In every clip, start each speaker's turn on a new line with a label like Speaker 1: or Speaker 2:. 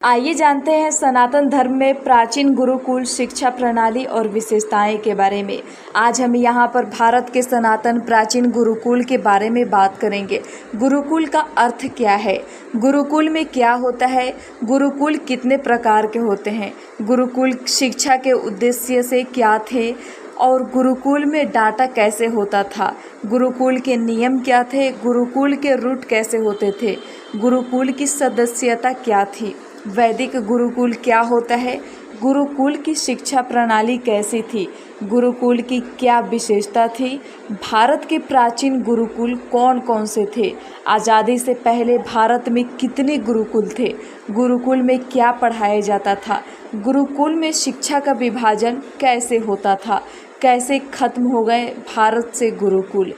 Speaker 1: आइए जानते हैं सनातन धर्म में प्राचीन गुरुकुल शिक्षा प्रणाली और विशेषताएं के बारे में। आज हम यहाँ पर भारत के सनातन प्राचीन गुरुकुल के बारे में बात करेंगे। गुरुकुल का अर्थ क्या है, गुरुकुल में क्या होता है, गुरुकुल कितने प्रकार के होते हैं, गुरुकुल शिक्षा के उद्देश्य से क्या थे और गुरुकुल में डाटा कैसे होता था, गुरुकुल के नियम क्या थे, गुरुकुल के रूट कैसे होते थे, गुरुकुल की सदस्यता क्या थी, वैदिक गुरुकुल क्या होता है, गुरुकुल की शिक्षा प्रणाली कैसी थी, गुरुकुल की क्या विशेषता थी, भारत के प्राचीन गुरुकुल कौन कौन से थे, आज़ादी से पहले भारत में कितने गुरुकुल थे, गुरुकुल में क्या पढ़ाया जाता था, गुरुकुल में शिक्षा का विभाजन कैसे होता था, कैसे खत्म हो गए भारत से गुरुकुल,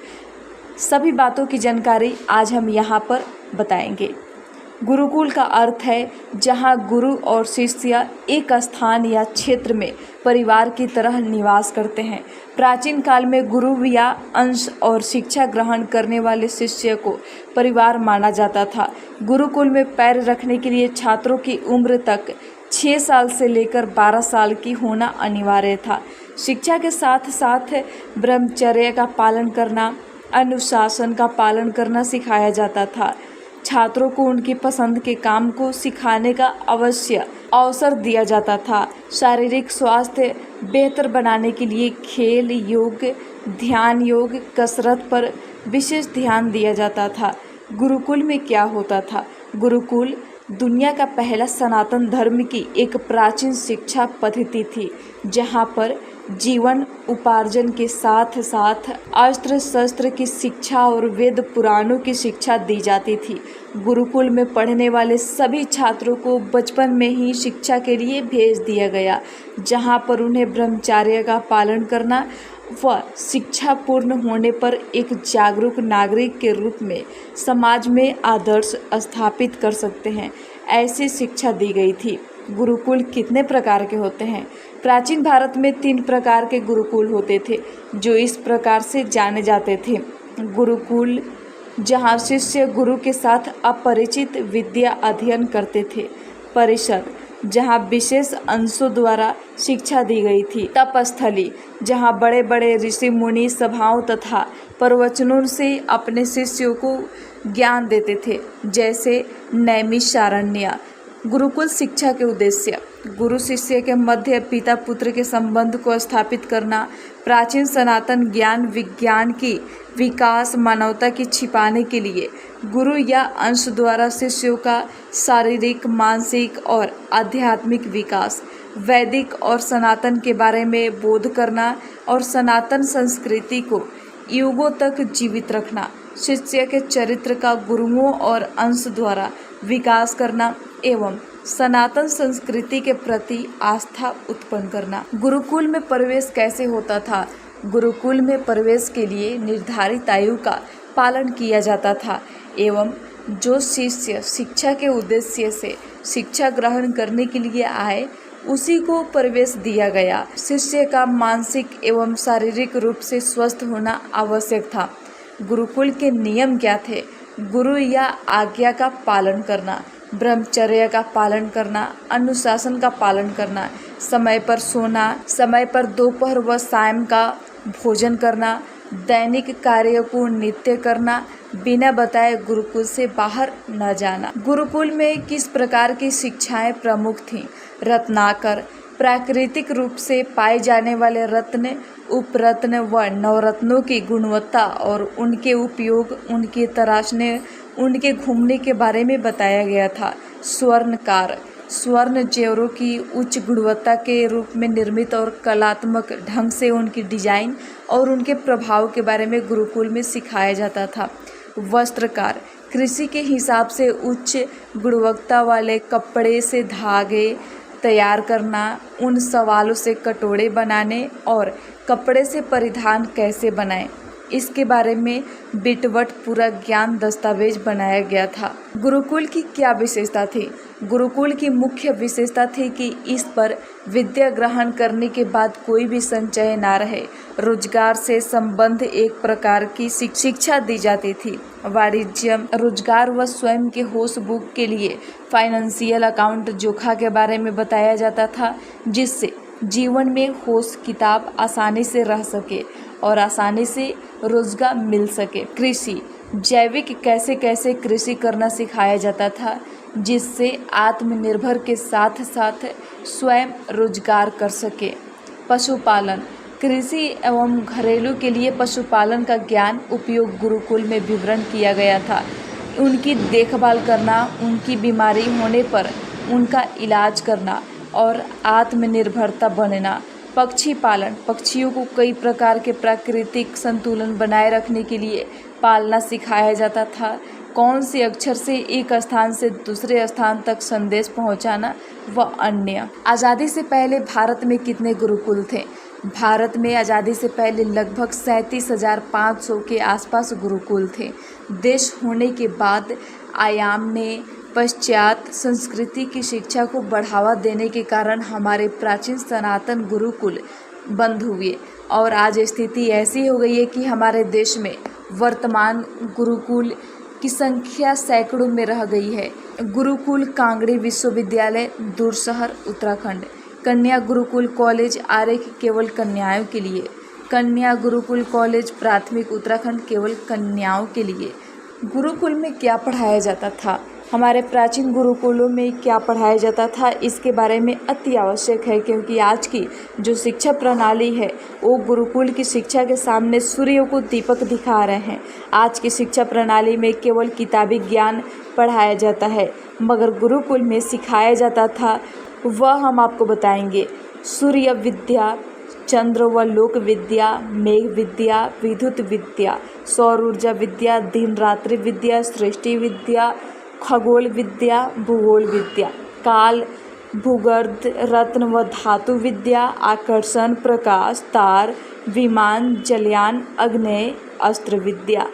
Speaker 1: सभी बातों की जानकारी आज हम यहाँ पर बताएंगे। गुरुकुल का अर्थ है जहाँ गुरु और शिष्य एक स्थान या क्षेत्र में परिवार की तरह निवास करते हैं। प्राचीन काल में गुरु या अंश और शिक्षा ग्रहण करने वाले शिष्य को परिवार माना जाता था। गुरुकुल में पैर रखने के लिए छात्रों की उम्र तक 6 साल से लेकर 12 साल की होना अनिवार्य था। शिक्षा के साथ साथ ब्रह्मचर्य का पालन करना, अनुशासन का पालन करना सिखाया जाता था। छात्रों को उनकी पसंद के काम को सिखाने का अवश्य अवसर दिया जाता था। शारीरिक स्वास्थ्य बेहतर बनाने के लिए खेल, योग, ध्यान योग, कसरत पर विशेष ध्यान दिया जाता था। गुरुकुल में क्या होता था? गुरुकुल दुनिया का पहला सनातन धर्म की एक प्राचीन शिक्षा पद्धति थी, जहाँ पर जीवन उपार्जन के साथ साथ अस्त्र शस्त्र की शिक्षा और वेद पुराणों की शिक्षा दी जाती थी। गुरुकुल में पढ़ने वाले सभी छात्रों को बचपन में ही शिक्षा के लिए भेज दिया गया, जहाँ पर उन्हें ब्रह्मचर्य का पालन करना व शिक्षा पूर्ण होने पर एक जागरूक नागरिक के रूप में समाज में आदर्श स्थापित कर सकते हैं, ऐसी शिक्षा दी गई थी। गुरुकुल कितने प्रकार के होते हैं? प्राचीन भारत में 3 प्रकार के गुरुकुल होते थे, जो इस प्रकार से जाने जाते थे। गुरुकुल जहाँ शिष्य गुरु के साथ अपरिचित विद्या अध्ययन करते थे। परिषद जहाँ विशेष अंशों द्वारा शिक्षा दी गई थी। तपस्थली जहाँ बड़े बड़े ऋषि मुनि सभाओं तथा प्रवचनों से अपने शिष्यों को ज्ञान देते थे, जैसे नैमिषारण्य। गुरुकुल शिक्षा के उद्देश्य: गुरु शिष्य के मध्य पिता पुत्र के संबंध को स्थापित करना, प्राचीन सनातन ज्ञान विज्ञान की विकास, मानवता की छिपाने के लिए गुरु या अंश द्वारा शिष्यों का शारीरिक, मानसिक और आध्यात्मिक विकास, वैदिक और सनातन के बारे में बोध करना और सनातन संस्कृति को युगों तक जीवित रखना, शिष्य के चरित्र का गुरुओं और अंश द्वारा विकास करना एवं सनातन संस्कृति के प्रति आस्था उत्पन्न करना। गुरुकुल में प्रवेश कैसे होता था? गुरुकुल में प्रवेश के लिए निर्धारित आयु का पालन किया जाता था एवं जो शिष्य शिक्षा के उद्देश्य से शिक्षा ग्रहण करने के लिए आए उसी को प्रवेश दिया गया। शिष्य का मानसिक एवं शारीरिक रूप से स्वस्थ होना आवश्यक था। गुरुकुल के नियम क्या थे? गुरु या आज्ञा का पालन करना, ब्रह्मचर्य का पालन करना, अनुशासन का पालन करना, समय पर सोना, समय पर दोपहर व शाम का भोजन करना, दैनिक कार्य को नित्य करना, बिना बताए गुरुकुल से बाहर न जाना। गुरुकुल में किस प्रकार की शिक्षाएं प्रमुख थीं? रत्नाकर प्राकृतिक रूप से पाए जाने वाले रत्न, उपरत्न व नवरत्नों की गुणवत्ता और उनके उपयोग, उनके तराशने, उनके घूमने के बारे में बताया गया था। स्वर्णकार स्वर्ण जेवरों की उच्च गुणवत्ता के रूप में निर्मित और कलात्मक ढंग से उनकी डिजाइन और उनके प्रभाव के बारे में गुरुकुल में सिखाया जाता था। वस्त्रकार कृषि के हिसाब से उच्च गुणवत्ता वाले कपड़े से धागे तैयार करना, उन सवालों से कटोरे बनाने और कपड़े से परिधान कैसे बनाएं इसके बारे में बिटवट पूरा ज्ञान दस्तावेज बनाया गया था। गुरुकुल की क्या विशेषता थी? गुरुकुल की मुख्य विशेषता थी कि इस पर विद्या ग्रहण करने के बाद कोई भी संचय ना रहे। रोजगार से संबंध एक प्रकार की शिक्षा दी जाती थी। वाणिज्य, रोजगार व स्वयं के होश बुक के लिए फाइनेंशियल अकाउंट जोखा के बारे में बताया जाता था, जिससे जीवन में होश किताब आसानी से रह सके और आसानी से रोजगार मिल सके। कृषि, जैविक कैसे कैसे कृषि करना सिखाया जाता था, जिससे आत्मनिर्भर के साथ साथ स्वयं रोजगार कर सके। पशुपालन, कृषि एवं घरेलू के लिए पशुपालन का ज्ञान उपयोग गुरुकुल में विवरण किया गया था। उनकी देखभाल करना, उनकी बीमारी होने पर उनका इलाज करना और आत्मनिर्भरता बनना। पक्षी पालन, पक्षियों को कई प्रकार के प्राकृतिक संतुलन बनाए रखने के लिए पालना सिखाया जाता था। कौन से अक्षर से एक स्थान से दूसरे स्थान तक संदेश पहुंचाना व अन्य। आज़ादी से पहले भारत में कितने गुरुकुल थे? भारत में आज़ादी से पहले लगभग 37,500 के आसपास गुरुकुल थे। देश होने के बाद आयाम ने पश्चात संस्कृति की शिक्षा को बढ़ावा देने के कारण हमारे प्राचीन सनातन गुरुकुल बंद हुए और आज स्थिति ऐसी हो गई है कि हमारे देश में वर्तमान गुरुकुल की संख्या सैकड़ों में रह गई है। गुरुकुल कांगड़ी विश्वविद्यालय, दूरशहर, उत्तराखंड। कन्या गुरुकुल कॉलेज आरेख केवल कन्याओं के लिए। कन्या गुरुकुल कॉलेज प्राथमिक, उत्तराखंड, केवल कन्याओं के लिए। गुरुकुल में क्या पढ़ाया जाता था? हमारे प्राचीन गुरुकुलों में क्या पढ़ाया जाता था, इसके बारे में अति आवश्यक है, क्योंकि आज की जो शिक्षा प्रणाली है वो गुरुकुल की शिक्षा के सामने सूर्य को दीपक दिखा रहे हैं। आज की शिक्षा प्रणाली में केवल किताबी ज्ञान पढ़ाया जाता है, मगर गुरुकुल में सिखाया जाता था वह हम आपको बताएंगे। सूर्य विद्या, चंद्र व लोक विद्या, मेघ विद्या, विद्युत विद्या, सौर ऊर्जा विद्या, दिन रात्रि विद्या, सृष्टि विद्या, खगोल विद्या, भूगोल विद्या, काल, भूगर्भ, रत्न व धातु विद्या, आकर्षण, प्रकाश, तार, विमान, जलयान, अग्नेय अस्त्र विद्या।